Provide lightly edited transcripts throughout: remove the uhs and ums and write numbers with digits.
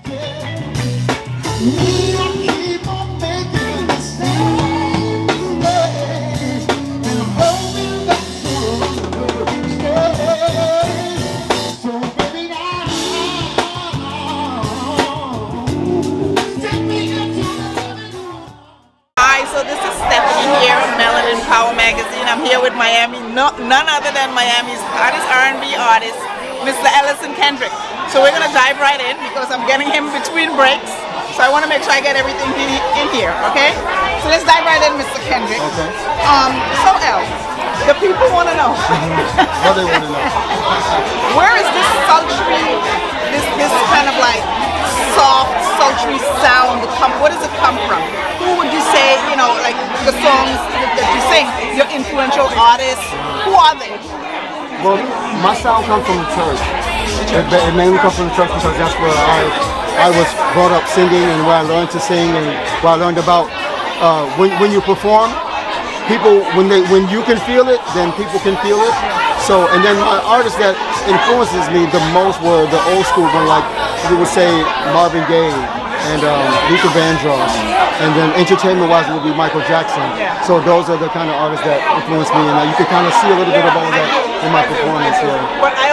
So this is Stephanie here of Melanin Power magazine. I'm here with Miami, none other than Miami's hottest R&B artist, Mr. Ellison Kendrick. So we're gonna dive right in because I'm getting him between breaks. So I want to make sure I get everything in here, okay? So let's dive right in, Mr. Kendrick. Okay. So El, the people want to know. What they want to know? Where is this sultry, this kind of like soft, sultry sound come? Where does it come from? Who would you say, you know, like the songs that you sing, your influential artists, who are they? Well, my sound comes from the church. It mainly comes from the church because that's where I was brought up singing and where I learned to sing and where I learned about when you perform, people, when you can feel it, then people can feel it. So, and then my artist that influences me the most were the old school one, like we would say Marvin Gaye and Luther Vandross, and then entertainment-wise it would be Michael Jackson. So those are the kind of artists that influence me, and you can kind of see a little bit of all that in my performance here. But I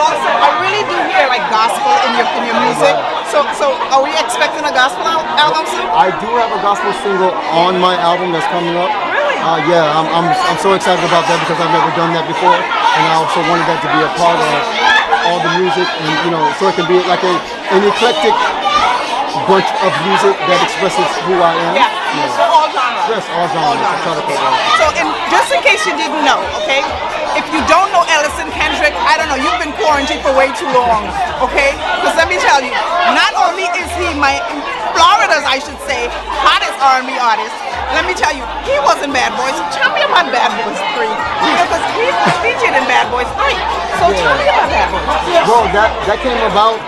really do hear like gospel in your music. So are we expecting a gospel album soon? I do have a gospel single on my album that's coming up. Really? Yeah, I'm so excited about that because I've never done that before, and I also wanted that to be a part of all the music, and you know, so it can be like an eclectic bunch of music that expresses who I am. Yeah. So all genres. Yes, all genres. I try to put that. So just in case you didn't know, okay, if you don't know Ellison Kendrick, I don't know, you've been quarantined for way too long, okay? Because let me tell you, not only is he Florida's, I should say, hottest R&B artist, let me tell you, he was in Bad Boys. Tell me about Bad Boys 3. Because he was featured in Bad Boys 3. So tell me about Bad Boys. Well, that came about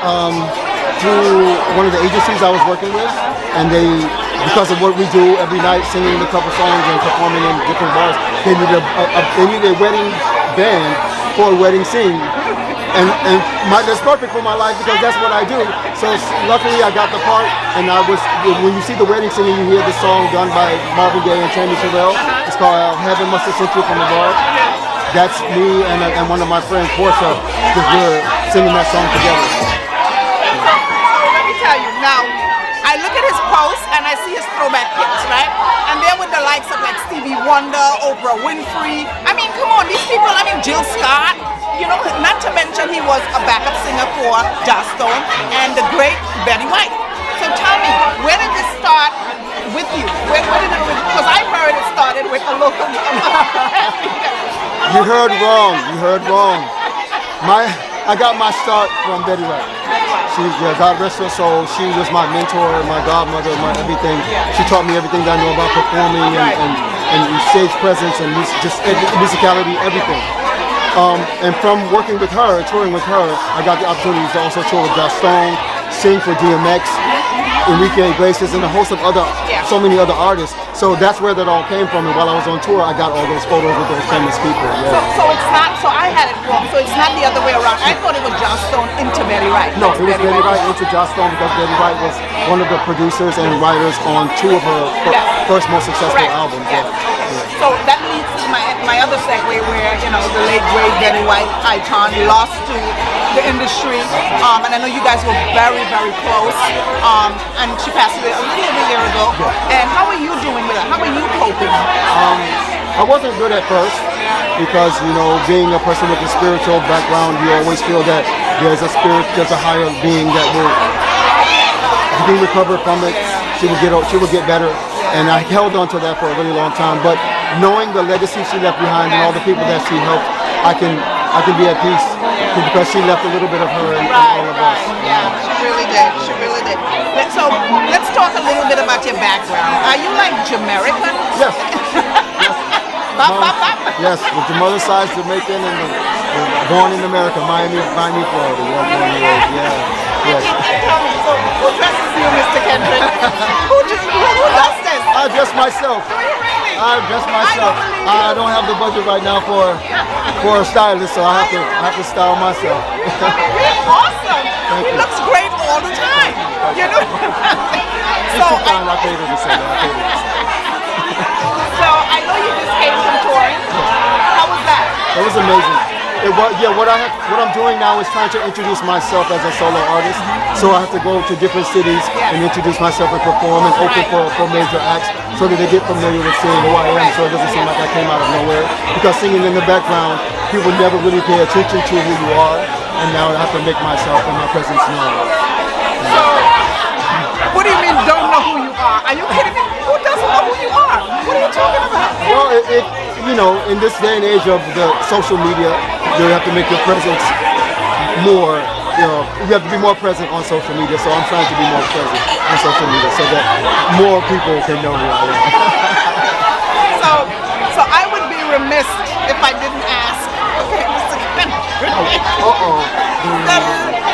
through one of the agencies I was working with, and because of what we do every night, singing a couple songs and performing in different bars, they needed a wedding band for a wedding scene. And that's perfect for my life because that's what I do. So luckily I got the part, and when you see the wedding scene and you hear the song done by Marvin Gaye and Tammy Terrell, it's called Heaven Must Have Sent You From Above. That's me and one of my friends, Portia, because we're singing that song together. So let me tell you, now, I look at his posts and I see his throwback pics, right? And they're with the likes of like Stevie Wonder, Oprah Winfrey. I mean, come on, these people, Jill Scott. You know, not to mention he was a backup singer for Joss Stone and the great Betty White. So tell me, where did this start with you? Where did it, because I heard it started with a local. You heard wrong. You heard wrong. I got my start from Betty White. God rest her soul. She was my mentor, my godmother, my everything. She taught me everything that I know about performing and stage presence and just musicality, everything. And from working with her, touring with her, I got the opportunities to also tour with Joss Stone, sing for DMX, Enrique Iglesias, and a host of so many other artists. So that's where that all came from. And while I was on tour, I got all those photos with those famous people. Yeah. So it's not. So I had it wrong. So it's not the other way around. I thought it was Joss Stone into Betty White. No, it was Betty White into Joss Stone because Betty White was one of the producers and writers on two of her first most successful albums. Yeah. So that leads to my other segue where, the late great Betty White icon lost to the industry. And I know you guys were very, very close. And she passed away a little over a year ago. And how are you doing with it? How are you coping? I wasn't good at first because, being a person with a spiritual background, you always feel that there's a spirit, there's a higher being that will recover from it. She would get better. And I held on to that for a really long time. But knowing the legacy she left behind and all the people that she helped, I can be at peace because she left a little bit of her in all of us. Yeah, she really did. She really did. So let's talk a little bit about your background. Are you like Jamaican? Yes. Yes. Yes, with the mother side's Jamaican and born in America, Miami, Florida. Yes. Tell me, so who dresses you, Mr. Kendrick? Who does this? I dress myself. I dress myself. I don't have the budget right now for a stylist, so I have to style myself. You're awesome. He looks great all the time. yeah, what I'm doing now is trying to introduce myself as a solo artist. So I have to go to different cities and introduce myself and perform and open for major acts so that they get familiar with seeing who I am. So it doesn't seem like I came out of nowhere. Because singing in the background, people never really pay attention to who you are. And now I have to make myself and my presence known. So, what do you mean don't know who you are? Are you kidding me? Who doesn't know who you are? What are you talking about? Well, you know, in this day and age of the social media, you have to make your presence more, you know, you have to be more present on social media. So I'm trying to be more present on social media so that more people can know who I am. So I would be remiss if I didn't ask. Okay, Mr. Kendrick.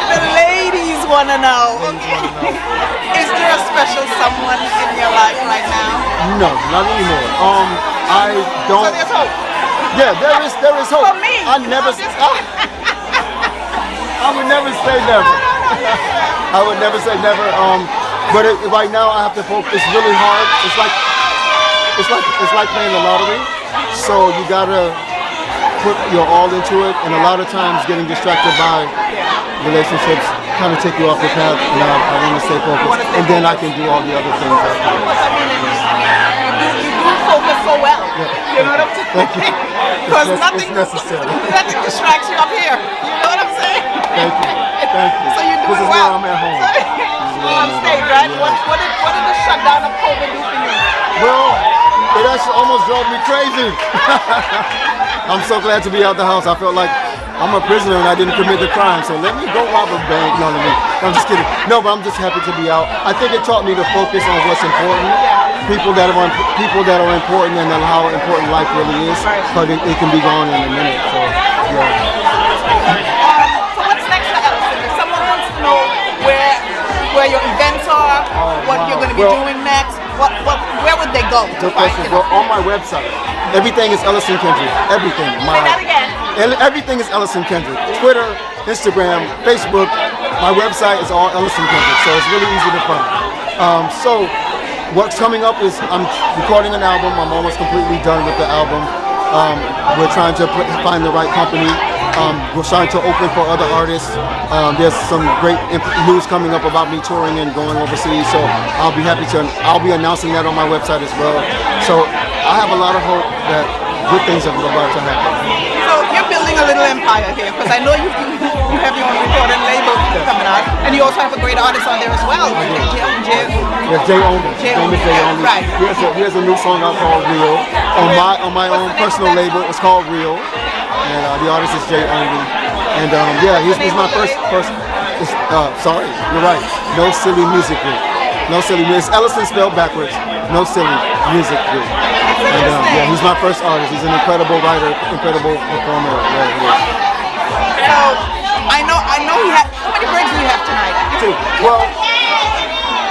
The ladies want to know. Okay. Is there a special someone in your life right now? No, not anymore. I don't. So there's hope. Yeah, there is hope. For me. I would never say never. I would never say never. But right now I have to focus. It's really hard. It's like playing the lottery. So you gotta put your all into it, and a lot of times getting distracted by relationships kind of take you off the path. And I want to stay focused, and then I can do all the other things. You do focus so well. Yeah. You know what I'm saying? Thank you. Because It's necessary. nothing distracts you up here. You know what I'm saying? Thank you. Thank you. So you do This it is well. where I'm at home. On stage, right? Yeah. What did the shutdown of COVID do for you? Well, it actually almost drove me crazy. I'm so glad to be out the house. I felt like I'm a prisoner and I didn't commit the crime, so let me go rob a bank. No, I'm just kidding. No, but I'm just happy to be out. I think it taught me to focus on what's important. People that are important and how important life really is. But it can be gone in a minute. So yeah. So what's next for Ellison? If someone wants to know where your events are, what you're going to be doing next, where would they go? Good question. Well, on my website, everything is Ellison Kendrick. Everything. Say that again. Everything is Ellison Kendrick. Twitter, Instagram, Facebook. My website is all Ellison Kendrick, so it's really easy to find. So what's coming up is I'm recording an album. I'm almost completely done with the album. We're trying to find the right company. We're starting to open for other artists. There's some great news coming up about me touring and going overseas. So I'll be announcing that on my website as well. So I have a lot of hope that good things are about to happen. So you're building a little empire here, because I know you have your own recording label coming out, and you also have a great artist on there as well. Yeah, Jay Only. Jay Only. Right. He has a new song out called Real. On my own personal label, it's called Real. And the artist is Jay Only. And yeah, he's my first. Sorry, you're right. No Silly Music Group. No Silly Music. It's Ellison spelled backwards. No Silly Music Group. And yeah, he's my first artist. He's an incredible writer, incredible performer. So I know he had. How many breaks do you have tonight? 2. Well,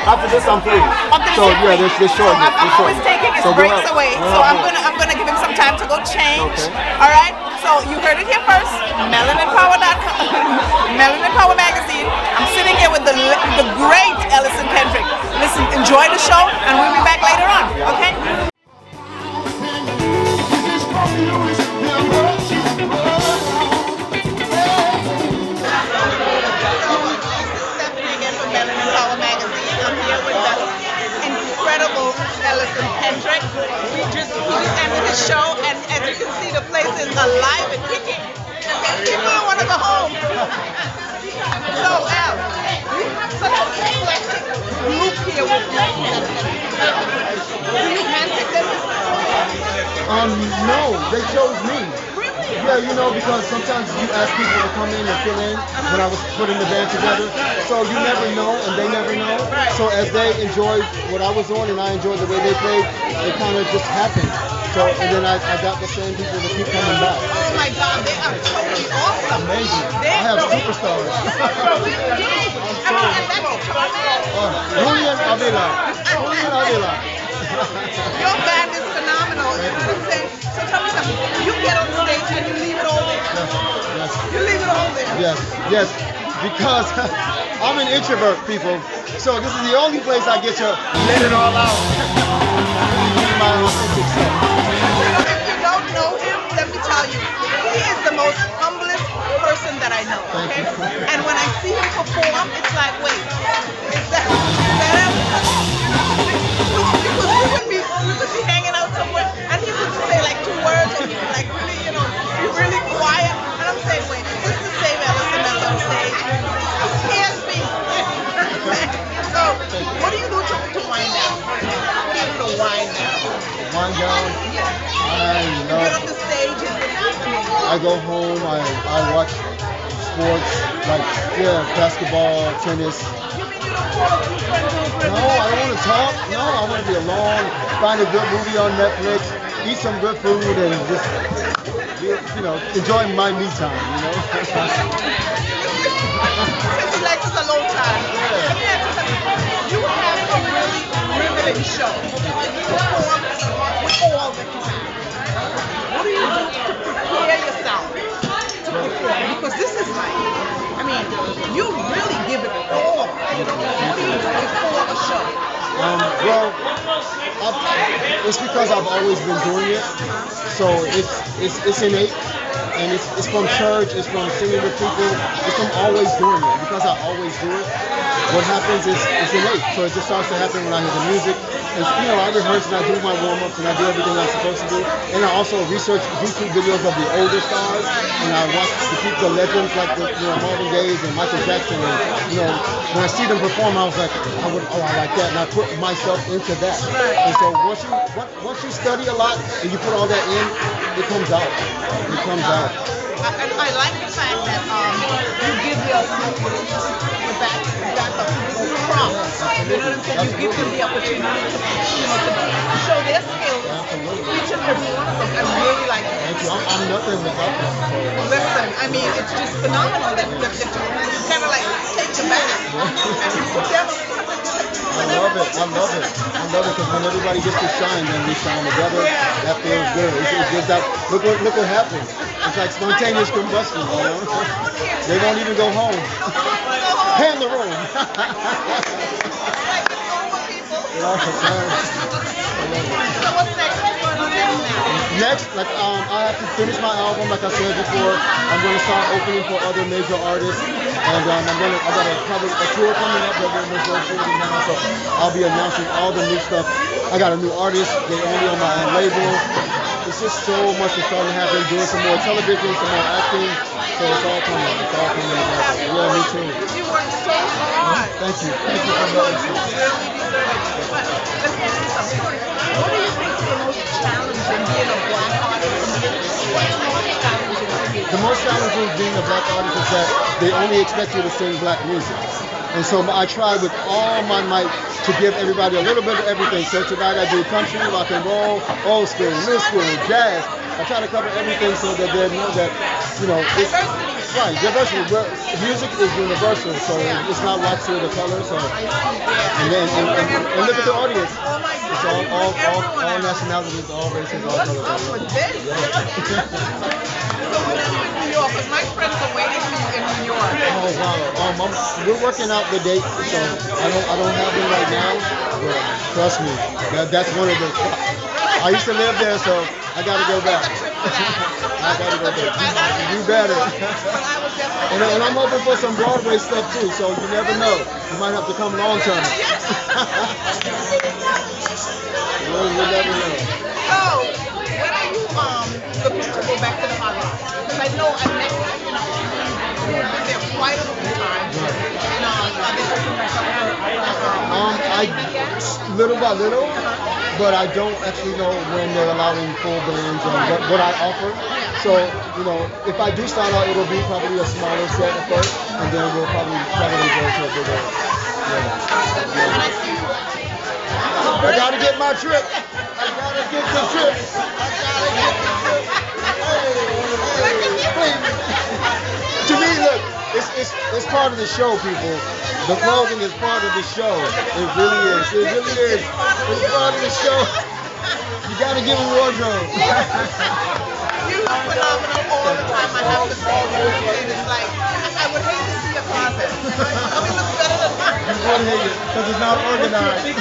after this I'm free. So yeah, there's short. I'm always taking his breaks away. So I'm gonna give him some time to go change. Okay. All right. So you heard it here first. MelaninPower.com, Melanin Power magazine. I'm sitting here with the great Ellison Kendrick. Listen, enjoy the show, and we'll be back later on. Okay. Melanin Power magazine. I'm here with the incredible Ellison Kendrick. He just ended his show, and as you can see, the place is alive and kicking. People don't want to go home. So, Al, you have such a eclectic group here with you. Do you handpick them? No, they chose me. Really? Yeah, you know, because sometimes you ask people to come in and fill in when I was putting the band together. So you never know, and they never know. So as they enjoyed what I was on and I enjoyed the way they played, it kind of just happened. So, and then I got the same people that keep coming back. Oh my God, they are totally awesome. Amazing. I have superstars. Julian Avila. Your band is phenomenal. You know what I'm saying? So tell me something. You get on stage and you leave it all there. Yes. You leave it all there. Yes. Because I'm an introvert, people. So this is the only place I get to let it all out. My authentic self. If you don't know him, let me tell you, he is the most humblest Ellison that I know, okay? And when I see him perform, it's like, wait, is that Ellison? Because we would be hanging out somewhere, and he would say like 2 words, or he would like really, be really quiet. And I'm saying, wait, is this the same Ellison that's on stage? It can't be. So, what do you do to wind down? What do you do to wind down? Wind down. Get on the stage and I go home. I watch sports like basketball, tennis. You mean you don't call a few friends over? No, I don't want to talk. No, I want to be alone. Find a good movie on Netflix. Eat some good food and just enjoy my me time. Since he likes us alone time. Let me ask you something. You have a really riveting show. You perform with all the time. What do you do to prepare yourself to perform? Because this is like, you really give it all. What do you do before a show? Well, it's because I've always been doing it, so it's innate, and it's from church, it's from singing with people, it's from always doing it. Because I always do it, what happens is it's innate, so it just starts to happen when I hear the music. And I rehearse and I do my warm-ups and I do everything I'm supposed to do. And I also research YouTube videos of the older stars, and I watch the legends like Marvin Gaye and Michael Jackson. And when I see them perform, I was like, I like that, and I put myself into that. And so once you study a lot and you put all that in, it comes out. It comes out. I like the fact that you give your back props. You know what I'm saying? You give them the opportunity to show their skills. Each and every one of them. I really like it. Thank you. I'm nothing without them. Listen, it's just phenomenal that you kind of like take the back and you put them. I love it because when everybody gets to shine, then we shine together. That feels good. It's just that. Look what happens. It's like spontaneous combustion. They won't even go home. Pan the room. So what's next? Next, I have to finish my album. Like I said before, I'm going to start opening for other major artists, and I got a tour coming up that we're negotiating now. So I'll be announcing all the new stuff. I got a new artist. They only on my own label. It's just so much that's starting to happen. Doing some more television, some more acting. So it's all coming. It's all coming together. Yeah, me too. You worked so hard. Thank you. Thank you for noticing. Let's get into something. What do you think is the most challenging being a black artist? What's the most challenging for you? The most challenging being a black artist is that they only expect you to sing black music. And so I try with all my might to give everybody a little bit of everything. So tonight I do country, rock and roll, old school, new school, jazz. I try to cover everything so that they know that, it's right. Diversity. Music is universal, so it's not white to the color. So, and look at the audience. It's all nationalities, all races, all colors. What's up with this? So when are you in New York? Because my friends are waiting for you in New York. Oh wow. We're working out the date, so I don't have it right now. But trust me, that's one of the. I used to live there, so I gotta go back. I gotta go back. You better. And I'm hoping for some Broadway stuff too, so you never know. You might have to come long term. You never know. So, when are you looking to go back to the Hollywood? Because I know I met you've been there quite a few times. And are they open back up? Little by little, but I don't actually know when they're allowing full bands and what I offer. So, if I do start out, it'll be probably a smaller set at first, and then we'll probably go to a bigger. I gotta get my trip. I gotta get the trip. To me, look, it's part of the show, people. The clothing is part of the show. It really is. It really is. It's part of the show. You gotta give them wardrobe. You are phenomenal all the time. I have to say, it's like I would hate to see a closet. It looks better than mine. won't hear you because it's not organized.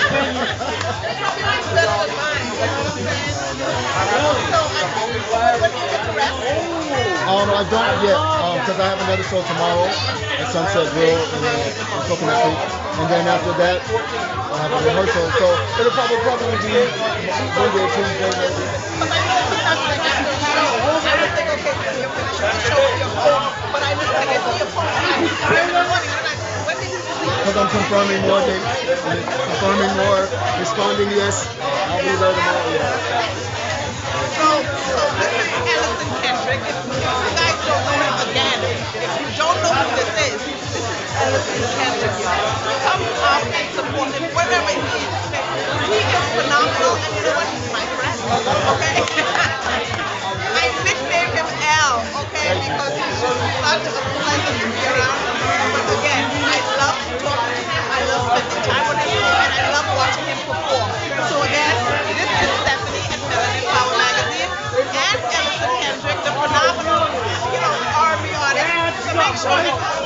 I don't yet because I have another show tomorrow at Sunset Grill in Coconut Creek, and then after that I have a rehearsal. So it'll probably be Monday or Tuesday. Because I'm confirming more dates, confirming more, responding yes. I'll be there tomorrow. Yeah. So this is Ellison Kendrick. If you guys don't know him again, if you don't know who this is Ellison Kendrick. Come up and support him wherever he is. He is phenomenal, and you know what? He's my friend. Okay? I nicknamed him L, okay, because he's just such a pleasant to be around. But again, I love talking to him, I love spending time with him, and I love watching him perform. So again, this is Stephanie at Melanin Power Magazine and Ellison Kendrick, the phenomenal, R&B artist. So make sure